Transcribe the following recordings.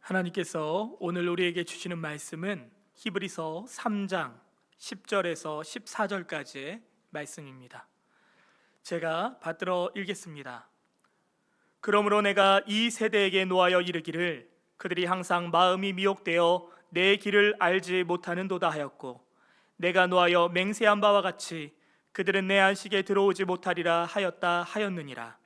하나님께서 오늘 우리에게 주시는 말씀은 히브리서 3장 10절에서 14절까지의 말씀입니다. 제가 받들어 읽겠습니다. 그러므로 내가 이 세대에게 노하여 이르기를 그들이 항상 마음이 미혹되어 내 길을 알지 못하는도다 하였고, 내가 노하여 맹세한 바와 같이 그들은 내 안식에 들어오지 못하리라 하였다 하였느니라.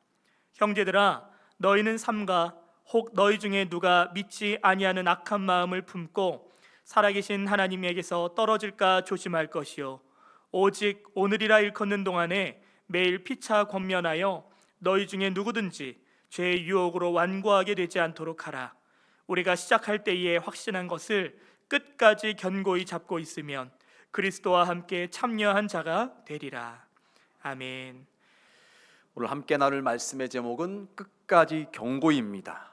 형제들아, 너희는 삼가 혹 너희 중에 누가 믿지 아니하는 악한 마음을 품고 살아계신 하나님에게서 떨어질까 조심할 것이요, 오직 오늘이라 일컫는 동안에 매일 피차 권면하여 너희 중에 누구든지 죄의 유혹으로 완고하게 되지 않도록 하라. 우리가 시작할 때에 확신한 것을 끝까지 견고히 잡고 있으면 그리스도와 함께 참여한 자가 되리라. 아멘. 오늘 함께 나눌 말씀의 제목은 끝까지 경고입니다.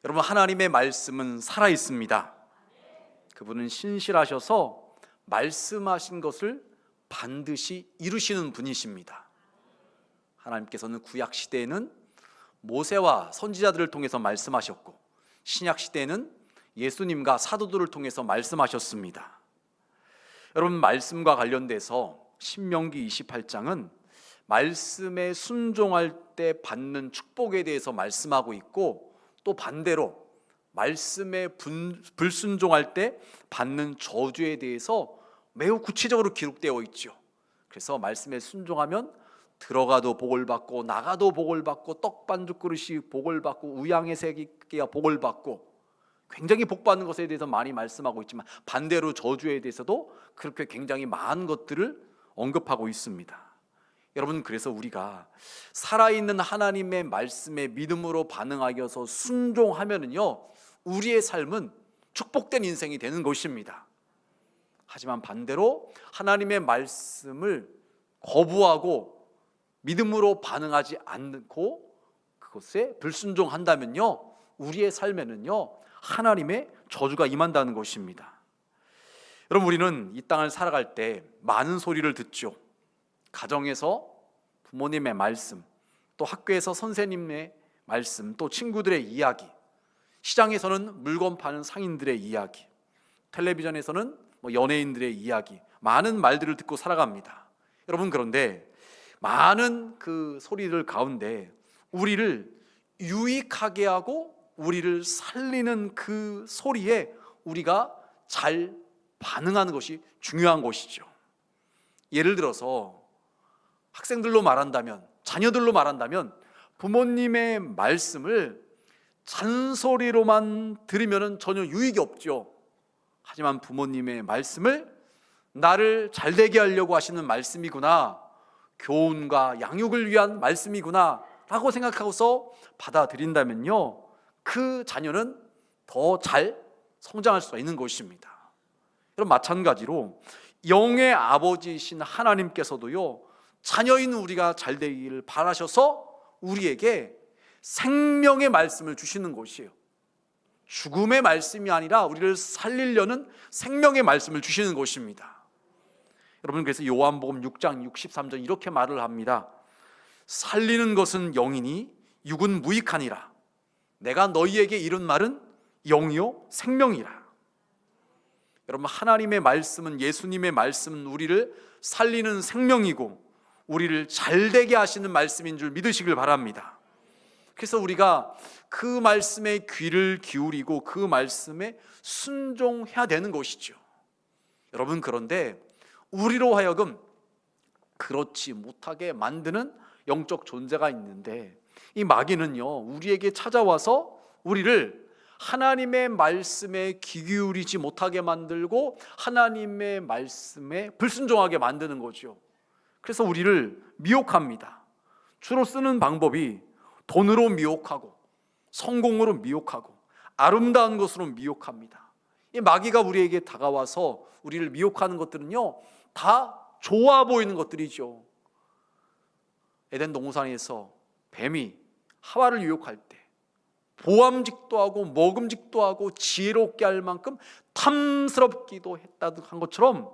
여러분, 하나님의 말씀은 살아있습니다. 그분은 신실하셔서 말씀하신 것을 반드시 이루시는 분이십니다. 하나님께서는 구약 시대에는 모세와 선지자들을 통해서 말씀하셨고, 신약 시대에는 예수님과 사도들을 통해서 말씀하셨습니다. 여러분, 말씀과 관련돼서 신명기 28장은 말씀에 순종할 때 받는 축복에 대해서 말씀하고 있고, 또 반대로 말씀에 불순종할 때 받는 저주에 대해서 매우 구체적으로 기록되어 있죠. 그래서 말씀에 순종하면 들어가도 복을 받고 나가도 복을 받고 떡반죽 그릇이 복을 받고 우양의 새끼가 복을 받고, 굉장히 복받는 것에 대해서 많이 말씀하고 있지만 반대로 저주에 대해서도 그렇게 굉장히 많은 것들을 언급하고 있습니다. 여러분, 그래서 우리가 살아있는 하나님의 말씀에 믿음으로 반응하여서 순종하면은요, 우리의 삶은 축복된 인생이 되는 것입니다. 하지만 반대로 하나님의 말씀을 거부하고 믿음으로 반응하지 않고 그것에 불순종한다면요, 우리의 삶에는요 하나님의 저주가 임한다는 것입니다. 여러분, 우리는 이 땅을 살아갈 때 많은 소리를 듣죠. 가정에서 부모님의 말씀, 또 학교에서 선생님의 말씀, 또 친구들의 이야기, 시장에서는 물건 파는 상인들의 이야기, 텔레비전에서는 연예인들의 이야기, 많은 말들을 듣고 살아갑니다. 여러분, 그런데 많은 그 소리들 가운데 우리를 유익하게 하고 우리를 살리는 그 소리에 우리가 잘 반응하는 것이 중요한 것이죠. 예를 들어서 학생들로 말한다면, 자녀들로 말한다면, 부모님의 말씀을 잔소리로만 들으면 전혀 유익이 없죠. 하지만 부모님의 말씀을 나를 잘되게 하려고 하시는 말씀이구나, 교훈과 양육을 위한 말씀이구나 라고 생각하고서 받아들인다면요, 그 자녀는 더 잘 성장할 수가 있는 것입니다. 여러분, 마찬가지로 영의 아버지이신 하나님께서도요, 자녀인 우리가 잘 되기를 바라셔서 우리에게 생명의 말씀을 주시는 것이에요. 죽음의 말씀이 아니라 우리를 살리려는 생명의 말씀을 주시는 것입니다. 여러분, 그래서 요한복음 6장 63절 이렇게 말을 합니다. 살리는 것은 영이니 육은 무익하니라. 내가 너희에게 이른 말은 영이요 생명이라. 여러분, 하나님의 말씀은, 예수님의 말씀은 우리를 살리는 생명이고 우리를 잘되게 하시는 말씀인 줄 믿으시길 바랍니다. 그래서 우리가 그 말씀에 귀를 기울이고 그 말씀에 순종해야 되는 것이죠. 여러분, 그런데 우리로 하여금 그렇지 못하게 만드는 영적 존재가 있는데, 이 마귀는요, 우리에게 찾아와서 우리를 하나님의 말씀에 귀 기울이지 못하게 만들고 하나님의 말씀에 불순종하게 만드는 거죠. 그래서 우리를 미혹합니다. 주로 쓰는 방법이 돈으로 미혹하고 성공으로 미혹하고 아름다운 것으로 미혹합니다. 이 마귀가 우리에게 다가와서 우리를 미혹하는 것들은요, 다 좋아 보이는 것들이죠. 에덴 동산에서 뱀이 하와를 유혹할 때 보암직도 하고 먹음직도 하고 지혜롭게 할 만큼 탐스럽기도 했다고 한 것처럼,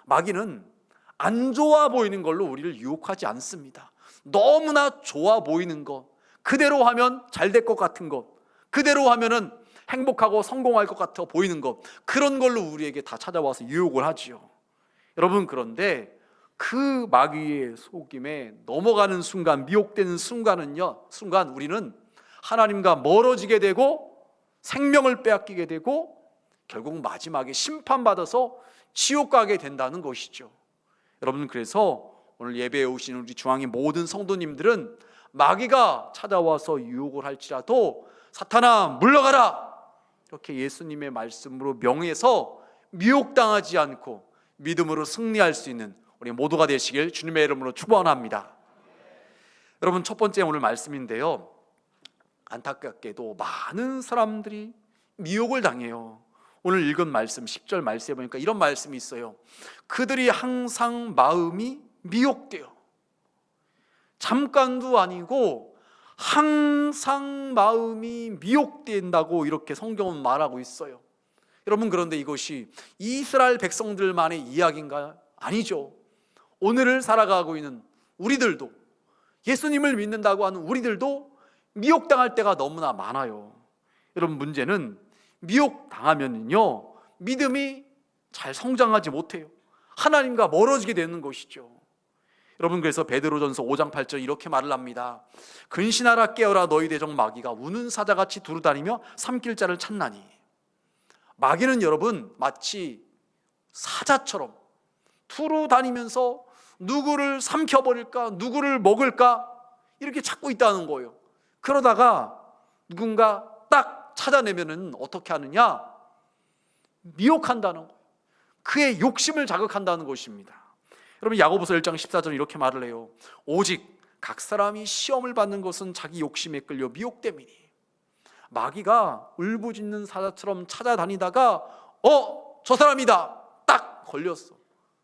마귀는 안 좋아 보이는 걸로 우리를 유혹하지 않습니다. 너무나 좋아 보이는 것, 그대로 하면 잘 될 것 같은 것, 그대로 하면은 행복하고 성공할 것 같아 보이는 것, 그런 걸로 우리에게 다 찾아와서 유혹을 하지요. 여러분, 그런데 그 마귀의 속임에 넘어가는 순간, 미혹되는 순간 우리는 하나님과 멀어지게 되고 생명을 빼앗기게 되고 결국 마지막에 심판받아서 지옥 가게 된다는 것이죠. 여러분, 그래서 오늘 예배에 오신 우리 중앙의 모든 성도님들은 마귀가 찾아와서 유혹을 할지라도 사탄아 물러가라, 이렇게 예수님의 말씀으로 명해서 미혹당하지 않고 믿음으로 승리할 수 있는 우리 모두가 되시길 주님의 이름으로 축원합니다. 여러분, 첫 번째 오늘 말씀인데요, 안타깝게도 많은 사람들이 미혹을 당해요. 오늘 읽은 말씀 10절 말씀에 보니까 이런 말씀이 있어요. 그들이 항상 마음이 미혹돼요. 잠깐도 아니고 항상 마음이 미혹된다고 이렇게 성경은 말하고 있어요. 여러분, 그런데 이것이 이스라엘 백성들만의 이야기인가? 아니죠. 오늘을 살아가고 있는 우리들도, 예수님을 믿는다고 하는 우리들도 미혹당할 때가 너무나 많아요. 여러분, 문제는 미혹당하면요 믿음이 잘 성장하지 못해요. 하나님과 멀어지게 되는 것이죠. 여러분, 그래서 베드로전서 5장 8절 이렇게 말을 합니다. 근신하라, 깨어라, 너희 대적 마귀가 우는 사자같이 두루다니며 삼킬 자를 찾나니. 마귀는 여러분 마치 사자처럼 두루다니면서 누구를 삼켜버릴까, 누구를 먹을까 이렇게 찾고 있다는 거예요. 그러다가 누군가 딱 찾아내면은 어떻게 하느냐? 미혹한다는 거예요. 그의 욕심을 자극한다는 것입니다. 여러분, 야고보서 1장 14절 이렇게 말을 해요. 오직 각 사람이 시험을 받는 것은 자기 욕심에 끌려 미혹됨이니. 마귀가 울부짖는 사자처럼 찾아다니다가 저 사람이다, 딱 걸렸어,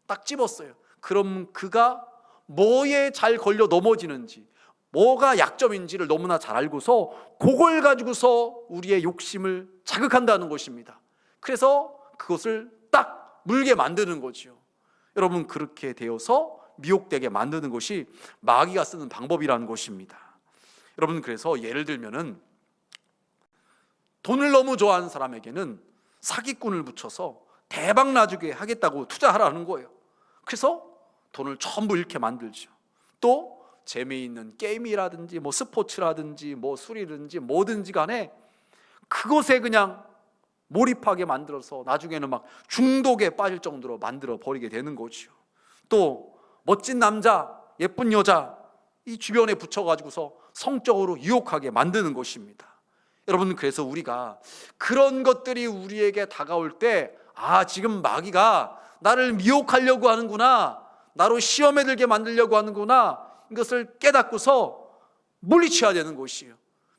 딱 집었어요. 그럼 그가 뭐에 잘 걸려 넘어지는지, 뭐가 약점인지를 너무나 잘 알고서 그걸 가지고서 우리의 욕심을 자극한다는 것입니다. 그래서 그것을 딱 물게 만드는 거죠. 여러분, 그렇게 되어서 미혹되게 만드는 것이 마귀가 쓰는 방법이라는 것입니다. 여러분, 그래서 예를 들면은 돈을 너무 좋아하는 사람에게는 사기꾼을 붙여서 대박 나주게 하겠다고 투자하라는 거예요. 그래서 돈을 전부 잃게 만들죠. 또 재미있는 게임이라든지 스포츠라든지 술이든지 뭐든지 간에 그것에 그냥 몰입하게 만들어서 나중에는 막 중독에 빠질 정도로 만들어 버리게 되는 거죠. 또 멋진 남자, 예쁜 여자 이 주변에 붙여가지고서 성적으로 유혹하게 만드는 것입니다. 여러분, 그래서 우리가 그런 것들이 우리에게 다가올 때 지금 마귀가 나를 미혹하려고 하는구나, 나로 시험에 들게 만들려고 하는구나, 이것을 깨닫고서 물리쳐야 되는 것이에요.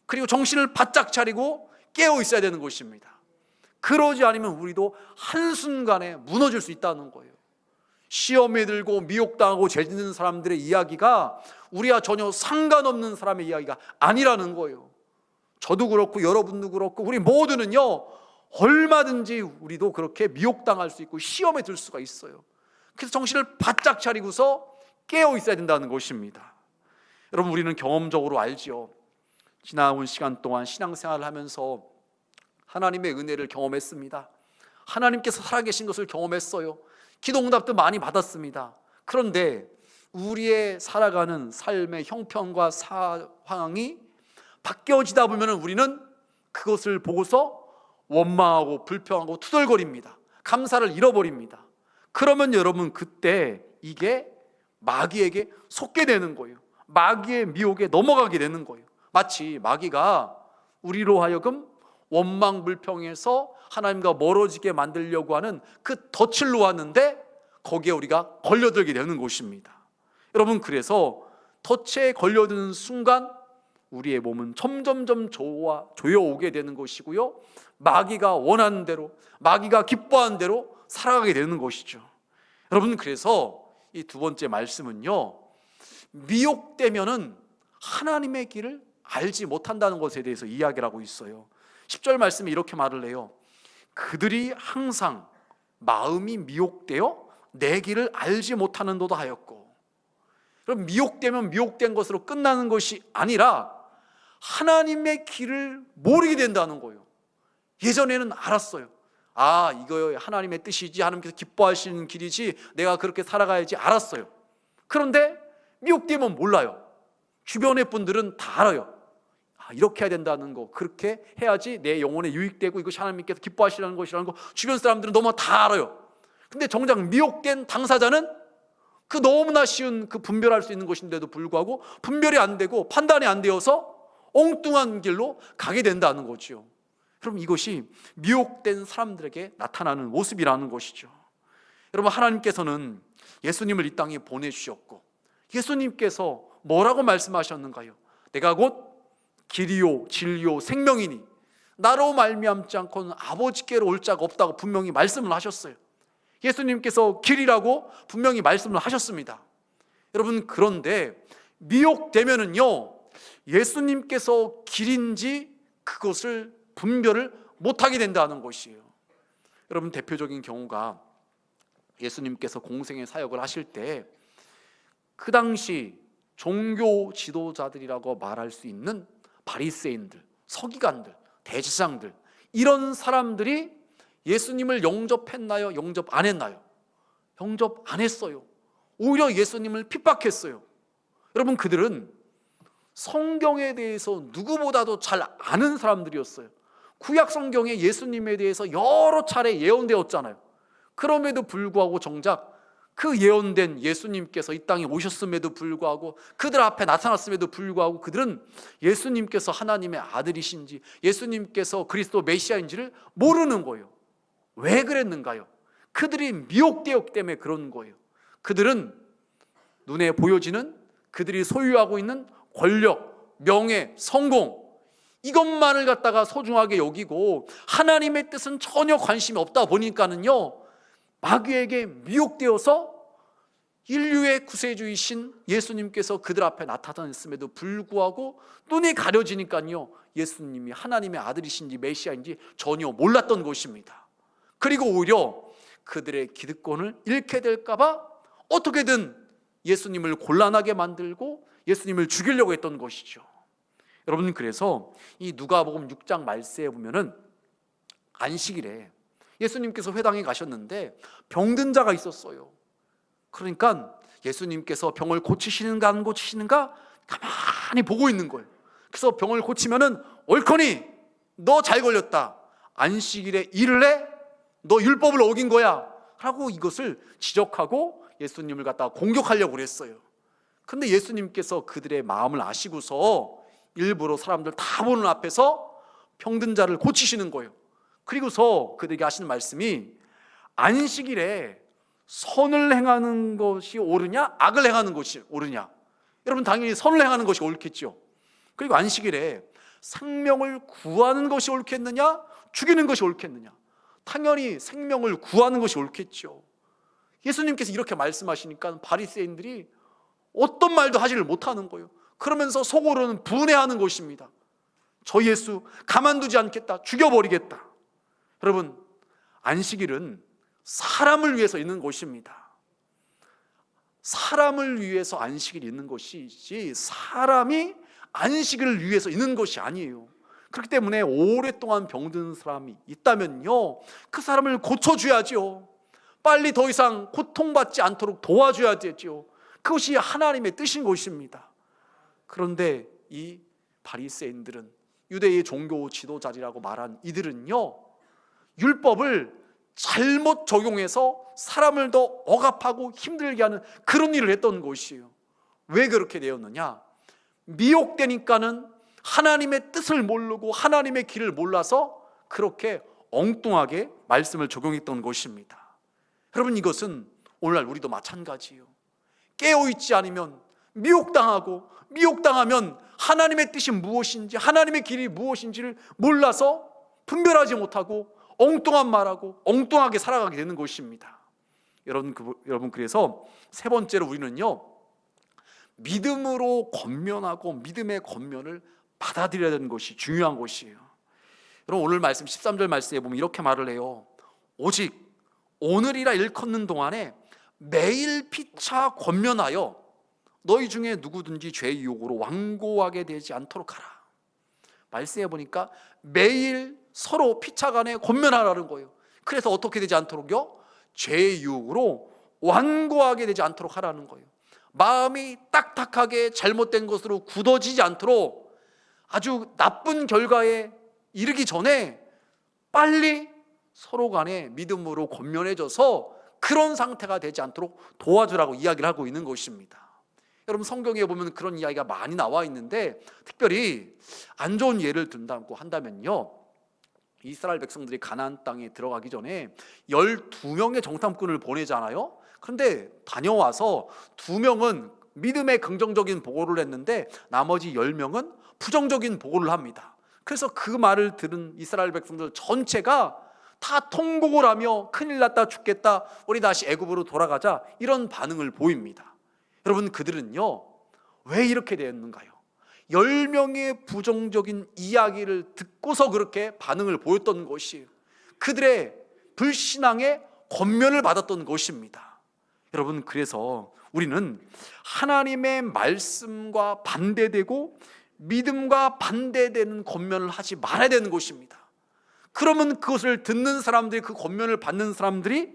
그리고 정신을 바짝 차리고 깨어 있어야 되는 것입니다. 그러지 않으면 우리도 한순간에 무너질 수 있다는 거예요. 시험에 들고 미혹당하고 죄짓는 사람들의 이야기가 우리와 전혀 상관없는 사람의 이야기가 아니라는 거예요. 저도 그렇고 여러분도 그렇고 우리 모두는요 얼마든지 우리도 그렇게 미혹당할 수 있고 시험에 들 수가 있어요. 그래서 정신을 바짝 차리고서 깨어 있어야 된다는 것입니다. 여러분, 우리는 경험적으로 알지요. 지나온 시간 동안 신앙생활을 하면서 하나님의 은혜를 경험했습니다. 하나님께서 살아계신 것을 경험했어요. 기도 응답도 많이 받았습니다. 그런데 우리의 살아가는 삶의 형편과 상황이 바뀌어지다 보면 우리는 그것을 보고서 원망하고 불평하고 투덜거립니다. 감사를 잃어버립니다. 그러면 여러분, 그때 이게 마귀에게 속게 되는 거예요. 마귀의 미혹에 넘어가게 되는 거예요. 마치 마귀가 우리로 하여금 원망불평해서 하나님과 멀어지게 만들려고 하는 그 덫을 놓았는데 거기에 우리가 걸려들게 되는 것입니다. 여러분, 그래서 덫에 걸려드는 순간 우리의 몸은 점점점 조여오게 되는 것이고요, 마귀가 원하는 대로, 마귀가 기뻐하는 대로 살아가게 되는 것이죠. 여러분, 그래서 이 두 번째 말씀은요, 미혹되면은 하나님의 길을 알지 못한다는 것에 대해서 이야기를 하고 있어요. 10절 말씀에 이렇게 말을 해요. 그들이 항상 마음이 미혹되어 내 길을 알지 못하는도다 하였고. 그럼 미혹되면 미혹된 것으로 끝나는 것이 아니라 하나님의 길을 모르게 된다는 거예요. 예전에는 알았어요. 아, 이거 하나님의 뜻이지, 하나님께서 기뻐하시는 길이지, 내가 그렇게 살아가야지, 알았어요. 그런데 미혹되면 몰라요. 주변의 분들은 다 알아요. 아, 이렇게 해야 된다는 거, 그렇게 해야지 내 영혼에 유익되고 이것이 하나님께서 기뻐하시는 것이라는 거 주변 사람들은 너무 다 알아요. 근데 정작 미혹된 당사자는 그 너무나 쉬운 그 분별할 수 있는 것인데도 불구하고 분별이 안 되고 판단이 안 되어서 엉뚱한 길로 가게 된다는 거죠. 그럼 이것이 미혹된 사람들에게 나타나는 모습이라는 것이죠. 여러분, 하나님께서는 예수님을 이 땅에 보내주셨고 예수님께서 뭐라고 말씀하셨는가요? 내가 곧 길이요 진리요 생명이니 나로 말미암지 않고는 아버지께로 올 자가 없다고 분명히 말씀을 하셨어요. 예수님께서 길이라고 분명히 말씀을 하셨습니다. 여러분, 그런데 미혹되면은요, 예수님께서 길인지 그것을 분별을 못하게 된다는 것이에요. 여러분, 대표적인 경우가 예수님께서 공생의 사역을 하실 때 그 당시 종교 지도자들이라고 말할 수 있는 바리새인들, 서기관들, 대제사장들, 이런 사람들이 예수님을 영접했나요? 영접 안 했나요? 영접 안 했어요. 오히려 예수님을 핍박했어요. 여러분, 그들은 성경에 대해서 누구보다도 잘 아는 사람들이었어요. 구약 성경에 예수님에 대해서 여러 차례 예언되었잖아요. 그럼에도 불구하고 정작 그 예언된 예수님께서 이 땅에 오셨음에도 불구하고, 그들 앞에 나타났음에도 불구하고 그들은 예수님께서 하나님의 아들이신지, 예수님께서 그리스도 메시아인지를 모르는 거예요. 왜 그랬는가요? 그들이 미혹되었기 때문에 그런 거예요. 그들은 눈에 보여지는 그들이 소유하고 있는 권력, 명예, 성공, 이것만을 갖다가 소중하게 여기고 하나님의 뜻은 전혀 관심이 없다 보니까는요, 마귀에게 미혹되어서 인류의 구세주이신 예수님께서 그들 앞에 나타났음에도 불구하고 눈이 가려지니까요, 예수님이 하나님의 아들이신지 메시아인지 전혀 몰랐던 것입니다. 그리고 오히려 그들의 기득권을 잃게 될까봐 어떻게든 예수님을 곤란하게 만들고 예수님을 죽이려고 했던 것이죠. 여러분, 그래서 이 누가복음 6장 말세에 보면은 안식일에 예수님께서 회당에 가셨는데 병든 자가 있었어요. 그러니까 예수님께서 병을 고치시는가 안 고치시는가 가만히 보고 있는 거예요. 그래서 병을 고치면은 옳거니 너 잘 걸렸다, 안식일에 일을 해, 너 율법을 어긴 거야 라고 이것을 지적하고 예수님을 갖다가 공격하려고 그랬어요. 근데 예수님께서 그들의 마음을 아시고서 일부러 사람들 다 보는 앞에서 병든 자를 고치시는 거예요. 그리고서 그들에게 하시는 말씀이, 안식일에 선을 행하는 것이 옳으냐 악을 행하는 것이 옳으냐? 여러분, 당연히 선을 행하는 것이 옳겠죠. 그리고 안식일에 생명을 구하는 것이 옳겠느냐 죽이는 것이 옳겠느냐? 당연히 생명을 구하는 것이 옳겠죠. 예수님께서 이렇게 말씀하시니까 바리새인들이 어떤 말도 하지를 못하는 거예요. 그러면서 속으로는 분해하는 것입니다. 저 예수 가만두지 않겠다, 죽여버리겠다. 여러분, 안식일은 사람을 위해서 있는 것입니다. 사람을 위해서 안식일이 있는 것이지 사람이 안식일을 위해서 있는 것이 아니에요. 그렇기 때문에 오랫동안 병든 사람이 있다면요, 그 사람을 고쳐줘야죠. 빨리 더 이상 고통받지 않도록 도와줘야 되죠. 그것이 하나님의 뜻인 것입니다. 그런데 이 바리새인들은, 유대의 종교 지도자리라고 말한 이들은요, 율법을 잘못 적용해서 사람을 더 억압하고 힘들게 하는 그런 일을 했던 것이에요. 왜 그렇게 되었느냐? 미혹되니까는 하나님의 뜻을 모르고 하나님의 길을 몰라서 그렇게 엉뚱하게 말씀을 적용했던 것입니다. 여러분, 이것은 오늘날 우리도 마찬가지예요. 깨어있지 않으면 미혹당하고, 미혹당하면 하나님의 뜻이 무엇인지, 하나님의 길이 무엇인지를 몰라서 분별하지 못하고 엉뚱한 말하고 엉뚱하게 살아가게 되는 것입니다. 여러분, 그래서 세 번째로 우리는요, 믿음으로 권면하고 믿음의 권면을 받아들여야 되는 것이 중요한 것이에요. 여러분, 오늘 말씀 13절 말씀에 보면 이렇게 말을 해요. 오직 오늘이라 일컫는 동안에 매일 피차 권면하여 너희 중에 누구든지 죄의 유혹으로 완고하게 되지 않도록 하라. 말씀해 보니까 매일 서로 피차간에 권면하라는 거예요. 그래서 어떻게 되지 않도록요? 죄의 유혹으로 완고하게 되지 않도록 하라는 거예요. 마음이 딱딱하게 잘못된 것으로 굳어지지 않도록 아주 나쁜 결과에 이르기 전에 빨리 서로 간에 믿음으로 권면해줘서 그런 상태가 되지 않도록 도와주라고 이야기를 하고 있는 것입니다. 여러분, 성경에 보면 그런 이야기가 많이 나와 있는데, 특별히 안 좋은 예를 든다고 한다면요, 이스라엘 백성들이 가나안 땅에 들어가기 전에 12명의 정탐꾼을 보내잖아요. 그런데 다녀와서 2명은 믿음의 긍정적인 보고를 했는데 나머지 10명은 부정적인 보고를 합니다. 그래서 그 말을 들은 이스라엘 백성들 전체가 다 통곡을 하며 큰일 났다, 죽겠다, 우리 다시 애굽으로 돌아가자, 이런 반응을 보입니다. 여러분, 그들은요 왜 이렇게 되었는가요? 10명의 부정적인 이야기를 듣고서 그렇게 반응을 보였던 것이에요. 그들의 불신앙의 권면을 받았던 것입니다. 여러분, 그래서 우리는 하나님의 말씀과 반대되고 믿음과 반대되는 권면을 하지 말아야 되는 것입니다. 그러면 그것을 듣는 사람들이, 그 권면을 받는 사람들이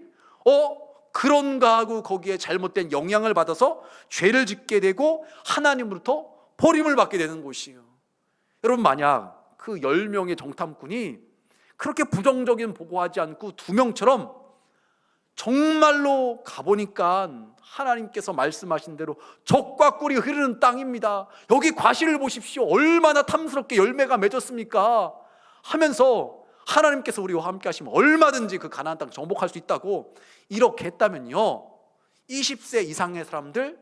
그런가 하고 거기에 잘못된 영향을 받아서 죄를 짓게 되고 하나님으로부터 버림을 받게 되는 것이에요. 여러분, 만약 그 10명의 정탐꾼이 그렇게 부정적인 보고하지 않고 2명처럼 정말로 가보니까 하나님께서 말씀하신 대로 젖과 꿀이 흐르는 땅입니다, 여기 과실을 보십시오, 얼마나 탐스럽게 열매가 맺었습니까 하면서 하나님께서 우리와 함께 하시면 얼마든지 그 가나안 땅 정복할 수 있다고 이렇게 했다면요, 20세 이상의 사람들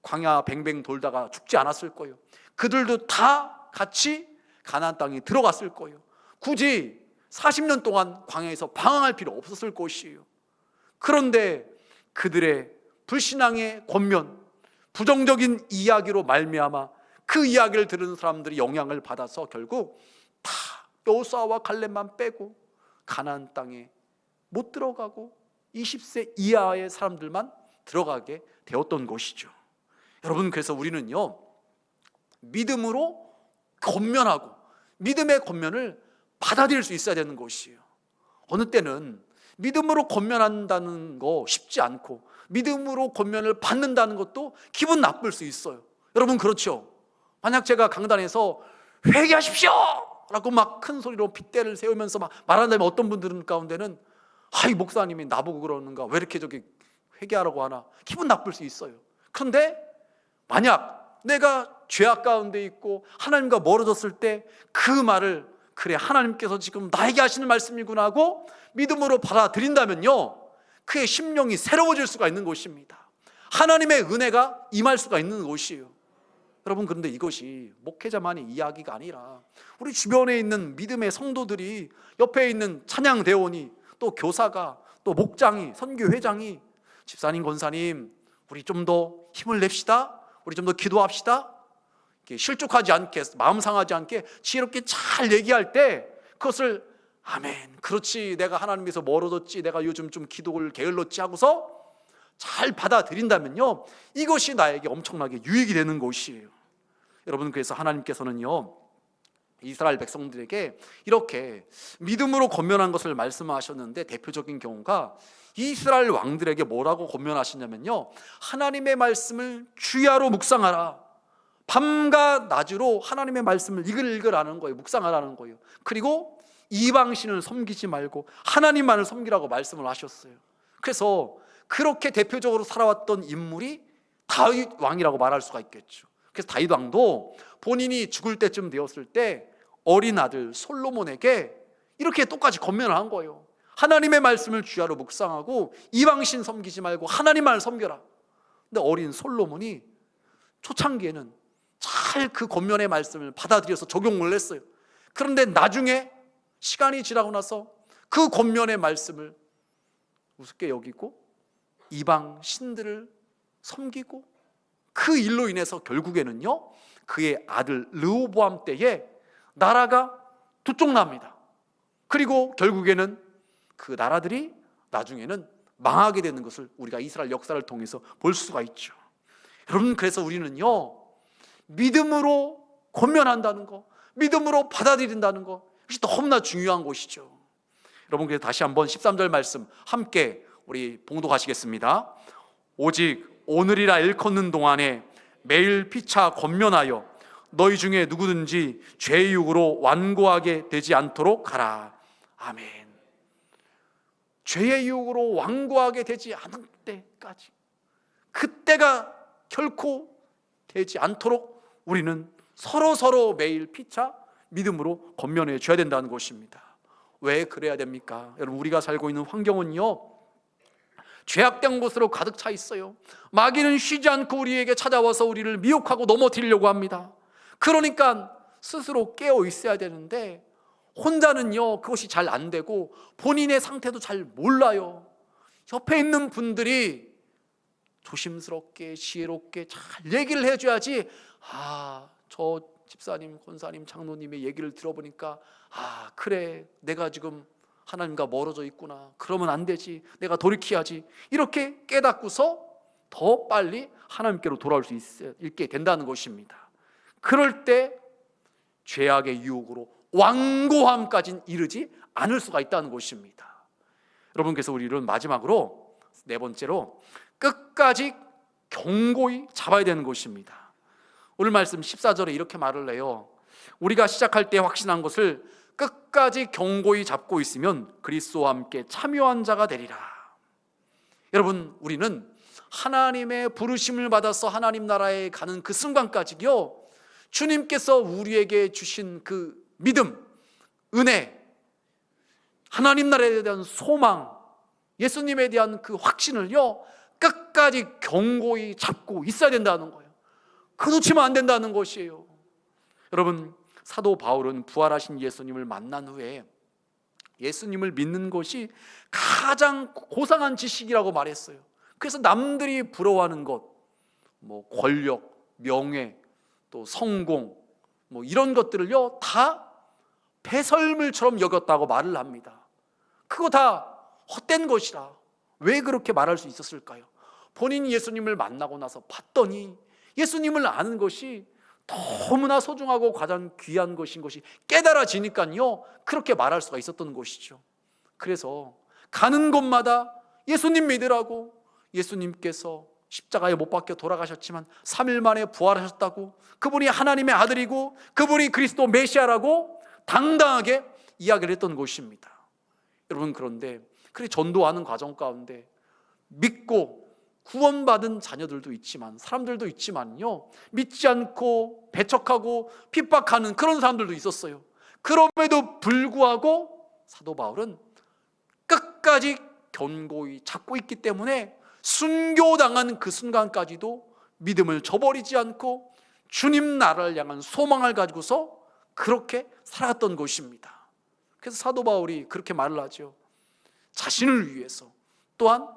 광야 뱅뱅 돌다가 죽지 않았을 거예요. 그들도 다 같이 가나안 땅에 들어갔을 거예요. 굳이 40년 동안 광야에서 방황할 필요 없었을 것이에요. 그런데 그들의 불신앙의 권면, 부정적인 이야기로 말미암아 그 이야기를 들은 사람들이 영향을 받아서 결국 다 여호수아와 갈렙만 빼고 가나안 땅에 못 들어가고 20세 이하의 사람들만 들어가게 되었던 것이죠. 여러분, 그래서 우리는요 믿음으로 권면하고 믿음의 권면을 받아들일 수 있어야 되는 것이에요. 어느 때는 믿음으로 권면한다는 거 쉽지 않고 믿음으로 권면을 받는다는 것도 기분 나쁠 수 있어요. 여러분, 그렇죠? 만약 제가 강단에서 회개하십시오 라고 막 큰 소리로 핏대를 세우면서 막 말한다면 어떤 분들은 가운데는 이 목사님이 나보고 그러는가, 왜 이렇게 저기 회개하라고 하나, 기분 나쁠 수 있어요. 그런데 만약 내가 죄악 가운데 있고 하나님과 멀어졌을 때 그 말을, 그래 하나님께서 지금 나에게 하시는 말씀이구나 하고 믿음으로 받아들인다면요, 그의 심령이 새로워질 수가 있는 것입니다. 하나님의 은혜가 임할 수가 있는 것이에요. 여러분, 그런데 이것이 목회자만의 이야기가 아니라 우리 주변에 있는 믿음의 성도들이, 옆에 있는 찬양대원이, 또 교사가, 또 목장이, 선교회장이, 집사님, 권사님, 우리 좀 더 힘을 냅시다, 우리 좀 더 기도합시다, 이렇게 실족하지 않게, 마음 상하지 않게 지혜롭게 잘 얘기할 때 그것을 아멘, 그렇지, 내가 하나님께서 멀어졌지, 내가 요즘 좀 기도를 게을렀지 하고서 잘 받아들인다면요, 이것이 나에게 엄청나게 유익이 되는 것이에요. 여러분, 그래서 하나님께서는요 이스라엘 백성들에게 이렇게 믿음으로 권면한 것을 말씀하셨는데, 대표적인 경우가 이스라엘 왕들에게 뭐라고 권면하시냐면요, 하나님의 말씀을 주야로 묵상하라. 밤과 낮으로 하나님의 말씀을 읽으라는 거예요. 묵상하라는 거예요. 그리고 이방신을 섬기지 말고 하나님만을 섬기라고 말씀을 하셨어요. 그래서 그렇게 대표적으로 살아왔던 인물이 다윗 왕이라고 말할 수가 있겠죠. 그래서 다윗 왕도 본인이 죽을 때쯤 되었을 때 어린 아들 솔로몬에게 이렇게 똑같이 권면을 한 거예요. 하나님의 말씀을 주야로 묵상하고 이방신 섬기지 말고 하나님만을 섬겨라. 근데 어린 솔로몬이 초창기에는 잘 그 권면의 말씀을 받아들여서 적용을 했어요. 그런데 나중에 시간이 지나고 나서 그 권면의 말씀을 우습게 여기고 이방 신들을 섬기고, 그 일로 인해서 결국에는요 그의 아들 르호보암 때에 나라가 두 쪽 납니다. 그리고 결국에는 그 나라들이 나중에는 망하게 되는 것을 우리가 이스라엘 역사를 통해서 볼 수가 있죠. 여러분, 그래서 우리는요 믿음으로 권면한다는 거, 믿음으로 받아들인다는 거, 그것이 너무나 중요한 것이죠. 여러분, 그래서 다시 한번 13절 말씀 함께 우리 봉독하시겠습니다. 오직 오늘이라 일컫는 동안에 매일 피차 권면하여 너희 중에 누구든지 죄의 유혹으로 완고하게 되지 않도록 하라. 아멘. 죄의 유혹으로 완고하게 되지 않을 때까지, 그때가 결코 되지 않도록 우리는 서로 매일 피차 믿음으로 권면해 줘야 된다는 것입니다. 왜 그래야 됩니까? 여러분, 우리가 살고 있는 환경은요, 죄악된 곳으로 가득 차 있어요. 마귀는 쉬지 않고 우리에게 찾아와서 우리를 미혹하고 넘어뜨리려고 합니다. 그러니까 스스로 깨어 있어야 되는데 혼자는요, 그것이 잘 안 되고 본인의 상태도 잘 몰라요. 옆에 있는 분들이 조심스럽게 지혜롭게 잘 얘기를 해줘야지, 저 집사님, 권사님, 장로님의 얘기를 들어보니까 그래, 내가 지금 하나님과 멀어져 있구나, 그러면 안 되지, 내가 돌이켜야지, 이렇게 깨닫고서 더 빨리 하나님께로 돌아올 수 있게 된다는 것입니다. 그럴 때 죄악의 유혹으로 완고함까지는 이르지 않을 수가 있다는 것입니다. 여러분, 그래서 우리는 마지막으로 네 번째로 끝까지 견고히 잡아야 되는 것입니다. 오늘 말씀 14절에 이렇게 말을 해요. 우리가 시작할 때 확신한 것을 끝까지 견고히 잡고 있으면 그리스도와 함께 참여한 자가 되리라. 여러분, 우리는 하나님의 부르심을 받아서 하나님 나라에 가는 그 순간까지요, 주님께서 우리에게 주신 그 믿음, 은혜, 하나님 나라에 대한 소망, 예수님에 대한 그 확신을요, 끝까지 견고히 잡고 있어야 된다는 거예요. 그거 놓치면 안 된다는 것이에요. 여러분, 사도 바울은 부활하신 예수님을 만난 후에 예수님을 믿는 것이 가장 고상한 지식이라고 말했어요. 그래서 남들이 부러워하는 것, 권력, 명예, 또 성공, 이런 것들을요, 다 배설물처럼 여겼다고 말을 합니다. 그거 다 헛된 것이라. 왜 그렇게 말할 수 있었을까요? 본인이 예수님을 만나고 나서 봤더니 예수님을 아는 것이 너무나 소중하고 가장 귀한 것인 것이 깨달아지니까요, 그렇게 말할 수가 있었던 것이죠. 그래서 가는 곳마다 예수님 믿으라고, 예수님께서 십자가에 못 박혀 돌아가셨지만 3일 만에 부활하셨다고, 그분이 하나님의 아들이고 그분이 그리스도 메시아라고 당당하게 이야기를 했던 것입니다. 여러분, 그런데 그렇게 전도하는 과정 가운데 믿고 구원받은 자녀들도 있지만, 사람들도 있지만요, 믿지 않고 배척하고 핍박하는 그런 사람들도 있었어요. 그럼에도 불구하고 사도 바울은 끝까지 견고히 잡고 있기 때문에 순교당한 그 순간까지도 믿음을 저버리지 않고 주님 나라를 향한 소망을 가지고서 그렇게 살았던 것입니다. 그래서 사도 바울이 그렇게 말을 하죠. 자신을 위해서, 또한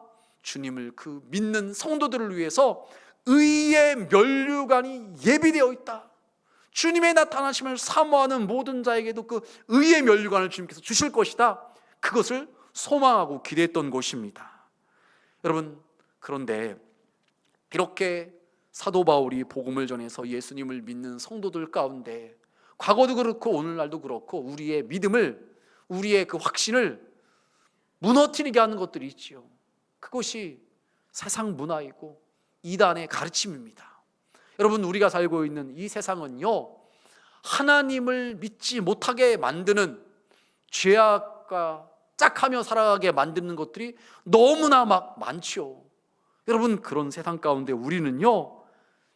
주님을 그 믿는 성도들을 위해서 의의 면류관이 예비되어 있다. 주님의 나타나심을 사모하는 모든 자에게도 그 의의 면류관을 주님께서 주실 것이다. 그것을 소망하고 기대했던 것입니다. 여러분, 그런데 이렇게 사도 바울이 복음을 전해서 예수님을 믿는 성도들 가운데 과거도 그렇고 오늘날도 그렇고 우리의 믿음을, 우리의 그 확신을 무너뜨리게 하는 것들이 있지요. 그것이 세상 문화이고 이단의 가르침입니다. 여러분, 우리가 살고 있는 이 세상은요, 하나님을 믿지 못하게 만드는, 죄악과 짝하며 살아가게 만드는 것들이 너무나 많죠. 여러분, 그런 세상 가운데 우리는요,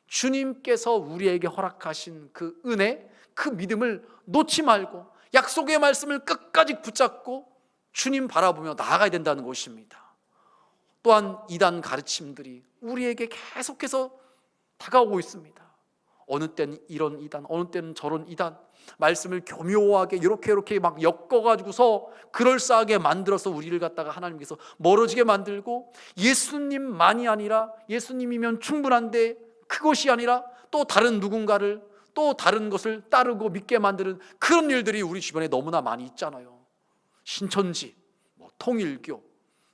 주님께서 우리에게 허락하신 그 은혜, 그 믿음을 놓지 말고 약속의 말씀을 끝까지 붙잡고 주님 바라보며 나아가야 된다는 것입니다. 또한 이단 가르침들이 우리에게 계속해서 다가오고 있습니다. 어느 때는 이런 이단, 어느 때는 저런 이단, 말씀을 교묘하게 이렇게 막 엮어가지고서 그럴싸하게 만들어서 우리를 갖다가 하나님께서 멀어지게 만들고, 예수님만이 아니라, 예수님이면 충분한데 그것이 아니라 또 다른 누군가를, 또 다른 것을 따르고 믿게 만드는 그런 일들이 우리 주변에 너무나 많이 있잖아요. 신천지, 통일교,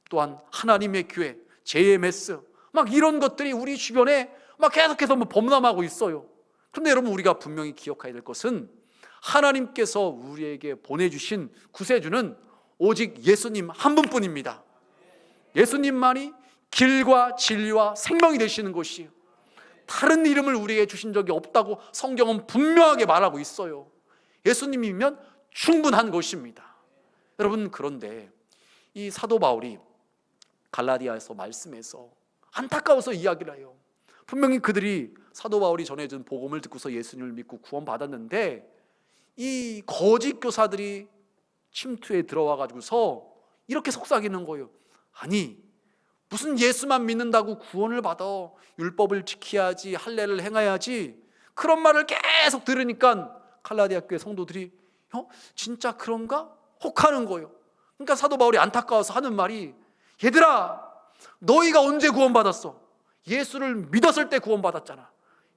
또한 하나님의 교회, JMS, 막 이런 것들이 우리 주변에 막 계속해서 범람하고 있어요. 그런데 여러분, 우리가 분명히 기억해야 될 것은 하나님께서 우리에게 보내주신 구세주는 오직 예수님 한 분뿐입니다. 예수님만이 길과 진리와 생명이 되시는 것이에요. 다른 이름을 우리에게 주신 적이 없다고 성경은 분명하게 말하고 있어요. 예수님이면 충분한 것입니다. 여러분, 그런데 이 사도 바울이 갈라디아에서 말씀해서 안타까워서 이야기를 해요. 분명히 그들이 사도 바울이 전해준 복음을 듣고서 예수님을 믿고 구원받았는데 이 거짓 교사들이 침투에 들어와 가지고서 이렇게 속삭이는 거예요. 아니, 무슨 예수만 믿는다고 구원을 받아? 율법을 지켜야지, 할례를 행해야지. 그런 말을 계속 들으니까 갈라디아 교회 성도들이 진짜 그런가? 혹하는 거예요. 그러니까 사도 바울이 안타까워서 하는 말이, 얘들아, 너희가 언제 구원받았어? 예수를 믿었을 때 구원받았잖아.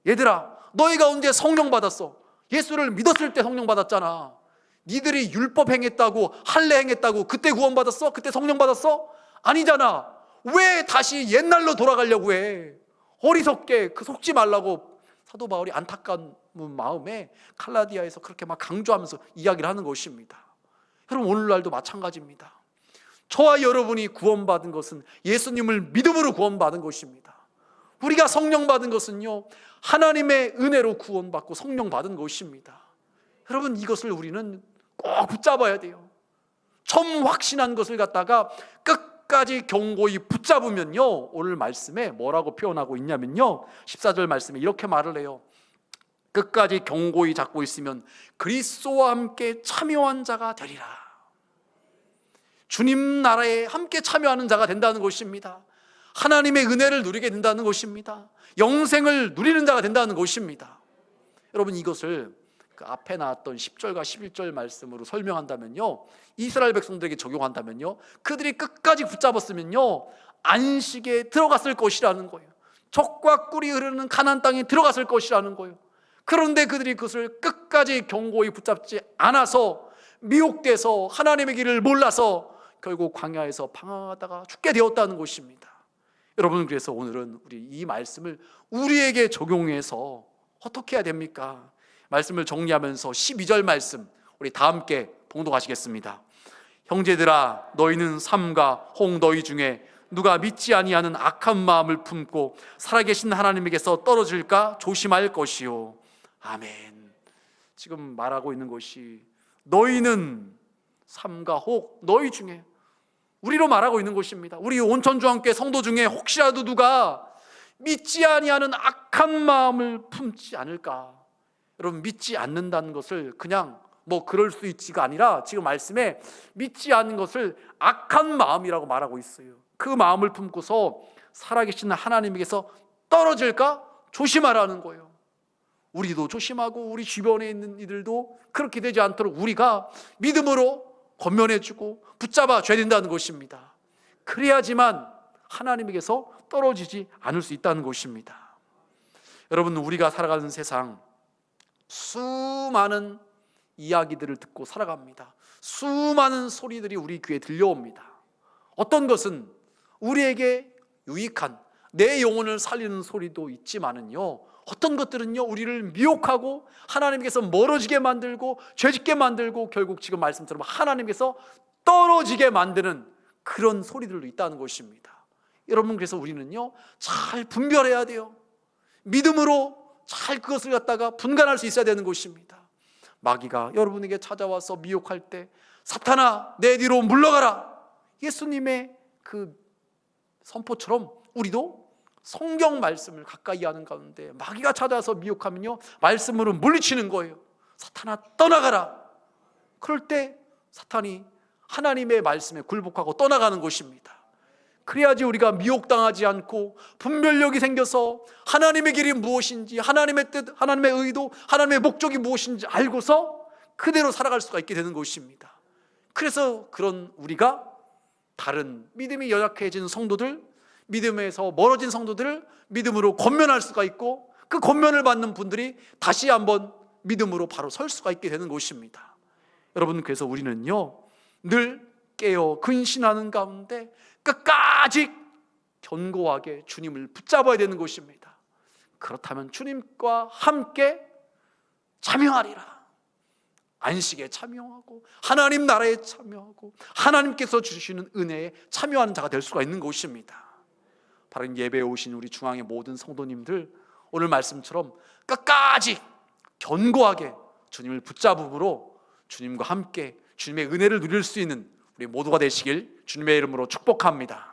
얘들아, 너희가 언제 성령 받았어? 예수를 믿었을 때 성령 받았잖아. 니들이 율법 행했다고, 할례 행했다고 그때 구원받았어? 그때 성령 받았어? 아니잖아. 왜 다시 옛날로 돌아가려고 해? 어리석게 그 속지 말라고 사도 바울이 안타까운 마음에 갈라디아에서 그렇게 막 강조하면서 이야기를 하는 것입니다. 여러분, 오늘날도 마찬가지입니다. 저와 여러분이 구원받은 것은 예수님을 믿음으로 구원받은 것입니다. 우리가 성령 받은 것은요, 하나님의 은혜로 구원받고 성령 받은 것입니다. 여러분, 이것을 우리는 꼭 붙잡아야 돼요. 처음 확신한 것을 갖다가 끝까지 견고히 붙잡으면요, 오늘 말씀에 뭐라고 표현하고 있냐면요, 14절 말씀에 이렇게 말을 해요. 끝까지 견고히 잡고 있으면 그리스도와 함께 참여한 자가 되리라. 주님 나라에 함께 참여하는 자가 된다는 것입니다. 하나님의 은혜를 누리게 된다는 것입니다. 영생을 누리는 자가 된다는 것입니다. 여러분, 이것을 그 앞에 나왔던 10절과 11절 말씀으로 설명한다면요, 이스라엘 백성들에게 적용한다면요, 그들이 끝까지 붙잡았으면요, 안식에 들어갔을 것이라는 거예요. 젖과 꿀이 흐르는 가나안 땅에 들어갔을 것이라는 거예요. 그런데 그들이 그것을 끝까지 견고히 붙잡지 않아서 미혹돼서 하나님의 길을 몰라서 결국 광야에서 방황하다가 죽게 되었다는 것입니다. 여러분, 그래서 오늘은 우리 이 말씀을 우리에게 적용해서 어떻게 해야 됩니까? 말씀을 정리하면서 12절 말씀 우리 다 함께 봉독하시겠습니다. 형제들아, 너희는 삼가 혹 너희 중에 누가 믿지 아니하는 악한 마음을 품고 살아계신 하나님에게서 떨어질까 조심할 것이요. 아멘. 지금 말하고 있는 것이 너희는 삼가 혹 너희 중에, 우리로 말하고 있는 것입니다. 우리 온천주한교회 성도 중에 혹시라도 누가 믿지 아니하는 악한 마음을 품지 않을까. 여러분, 믿지 않는다는 것을 그냥 뭐 그럴 수 있지가 아니라 지금 말씀에 믿지 않는 것을 악한 마음이라고 말하고 있어요. 그 마음을 품고서 살아계신 하나님에게서 떨어질까 조심하라는 거예요. 우리도 조심하고 우리 주변에 있는 이들도 그렇게 되지 않도록 우리가 믿음으로 권면해주고 붙잡아 줘야 된다는 것입니다. 그래야지만 하나님에게서 떨어지지 않을 수 있다는 것입니다. 여러분, 우리가 살아가는 세상 수많은 이야기들을 듣고 살아갑니다. 수많은 소리들이 우리 귀에 들려옵니다. 어떤 것은 우리에게 유익한 내 영혼을 살리는 소리도 있지만은요, 어떤 것들은요, 우리를 미혹하고 하나님께서 멀어지게 만들고 죄짓게 만들고 결국 지금 말씀처럼 하나님께서 떨어지게 만드는 그런 소리들도 있다는 것입니다. 여러분, 그래서 우리는요, 잘 분별해야 돼요. 믿음으로 잘 그것을 갖다가 분간할 수 있어야 되는 것입니다. 마귀가 여러분에게 찾아와서 미혹할 때 사탄아, 내 뒤로 물러가라, 예수님의 그 선포처럼 우리도 성경 말씀을 가까이 하는 가운데 마귀가 찾아와서 미혹하면요, 말씀으로 물리치는 거예요. 사탄아, 떠나가라. 그럴 때 사탄이 하나님의 말씀에 굴복하고 떠나가는 것입니다. 그래야지 우리가 미혹당하지 않고 분별력이 생겨서 하나님의 길이 무엇인지, 하나님의 뜻, 하나님의 의도, 하나님의 목적이 무엇인지 알고서 그대로 살아갈 수가 있게 되는 것입니다. 그래서 그런 우리가 다른 믿음이 연약해진 성도들, 믿음에서 멀어진 성도들을 믿음으로 권면할 수가 있고, 그 권면을 받는 분들이 다시 한번 믿음으로 바로 설 수가 있게 되는 것입니다. 여러분, 그래서 우리는요, 늘 깨어 근신하는 가운데 끝까지 견고하게 주님을 붙잡아야 되는 것입니다. 그렇다면 주님과 함께 참여하리라. 안식에 참여하고 하나님 나라에 참여하고 하나님께서 주시는 은혜에 참여하는 자가 될 수가 있는 것입니다. 바로 예배에 오신 우리 중앙의 모든 성도님들, 오늘 말씀처럼 끝까지 견고하게 주님을 붙잡음으로 주님과 함께 주님의 은혜를 누릴 수 있는 우리 모두가 되시길 주님의 이름으로 축복합니다.